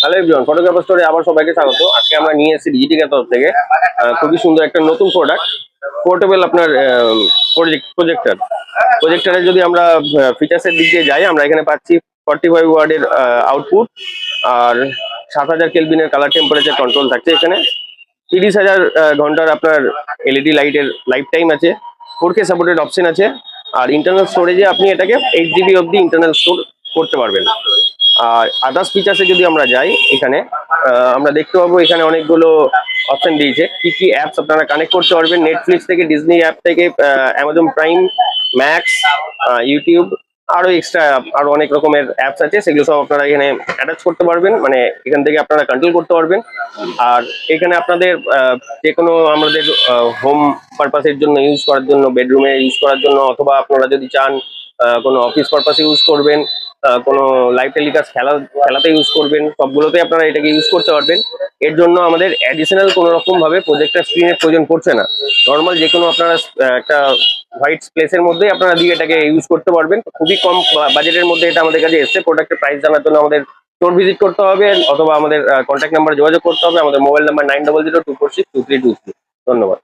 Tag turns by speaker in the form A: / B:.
A: Hello everyone, photographer স্টোরে আবার সবাইকে স্বাগত। আজকে আমরা নিয়ে এসেছি ডিজিটেকের তরফ থেকে খুবই সুন্দর একটা নতুন প্রোডাক্ট, পোর্টেবল আপনার প্রজেক্টর। প্রজেক্টরে যদি আমরা ফিচার্সের দিক দিয়ে যাই, আমরা এখানে পাচ্ছি 45 ওয়াটের আউটপুট, আর 7000 কেলভিনের কালার টেম্পারেচার কন্ট্রোল থাকছে এখানে। 30,000 ঘন্টার আপনার এলইডি লাইটের লাইফ টাইম আছে। 4K সাপোর্টেড অপশন আছে। আর ইন্টারনাল স্টোরেজে আপনি এটাকে 8 GB অব্দি ইন্টারনাল স্টোর করতে পারবেন। আর আদার্স ফিচার্সে যদি আমরা যাই, এখানে আমরা দেখতে পাবো এখানে অনেকগুলো অপশন দিয়েছে। কি কি অ্যাপস আপনারা কানেক্ট করতে পারবেন, নেটফ্লিক্স থেকে, ডিজনি অ্যাপ থেকে, অ্যামাজন প্রাইম, ম্যাক্স, ইউটিউব, আরো এক্সট্রা আরো অনেক রকমের অ্যাপস আছে, সেগুলো সব আপনারা এখানে অ্যাটাচ করতে পারবেন, মানে এখান থেকে আপনারা কন্ট্রোল করতে পারবেন। আর এখানে আপনাদের যে কোনো আমাদের হোম পারপাসের জন্য ইউজ করার জন্য, বেডরুমে ইউজ করার জন্য, অথবা আপনারা যদি চান কোনো অফিস পারপাসে ইউজ করবেন, কোনো লাইভ টেলিকাস্ট খেলাতে ইউজ করবেন, সবগুলোতে আপনারা এটাকে ইউজ করতে পারবেন। এর জন্য আমাদের অ্যাডিশনাল কোনো রকম ভাবে প্রজেক্টর স্ক্রিনের প্রয়োজন পড়ছে না। নর্মাল যে কোনো আপনারা একটা হোয়াইট স্পেসের মধ্যেই আপনারা দিয়ে এটাকে ইউজ করতে পারবেন। খুবই কম বাজেটের মধ্যে এটা আমাদের কাছে এসছে। প্রোডাক্টের প্রাইস জানার জন্য আমাদের স্টোর ভিজিট করতে হবে, অথবা আমাদের কন্ট্যাক্ট নাম্বারে যোগাযোগ করতে হবে। আমাদের মোবাইল নাম্বার 9002462323। ধন্যবাদ।